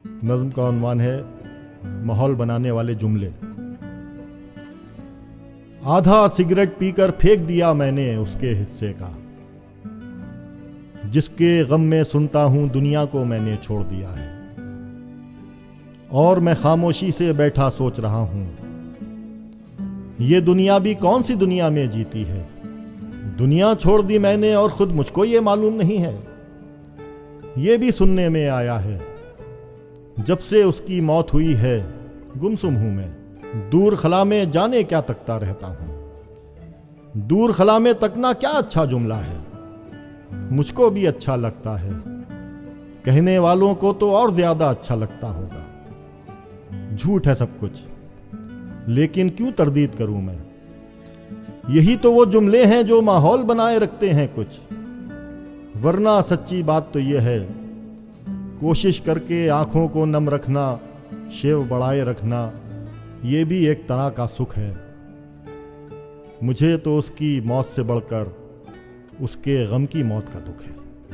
نظم کا عنوان ہے ماحول بنانے والے جملے۔ آدھا سگریٹ پی کر پھینک دیا میں نے اس کے حصے کا، جس کے غم میں سنتا ہوں دنیا کو میں نے چھوڑ دیا ہے، اور میں خاموشی سے بیٹھا سوچ رہا ہوں یہ دنیا بھی کون سی دنیا میں جیتی ہے۔ دنیا چھوڑ دی میں نے اور خود مجھ کو یہ معلوم نہیں ہے۔ یہ بھی سننے میں آیا ہے جب سے اس کی موت ہوئی ہے گمسم ہوں میں، دور خلا میں جانے کیا تکتا رہتا ہوں۔ دور خلا میں تکنا کیا اچھا جملہ ہے، مجھ کو بھی اچھا لگتا ہے، کہنے والوں کو تو اور زیادہ اچھا لگتا ہوگا۔ جھوٹ ہے سب کچھ، لیکن کیوں تردید کروں میں؟ یہی تو وہ جملے ہیں جو ماحول بنائے رکھتے ہیں کچھ، ورنہ سچی بات تو یہ ہے کوشش کر کے آنکھوں کو نم رکھنا، شیو بڑھائے رکھنا، یہ بھی ایک طرح کا سکھ ہے۔ مجھے تو اس کی موت سے بڑھ کر اس کے غم کی موت کا دکھ ہے۔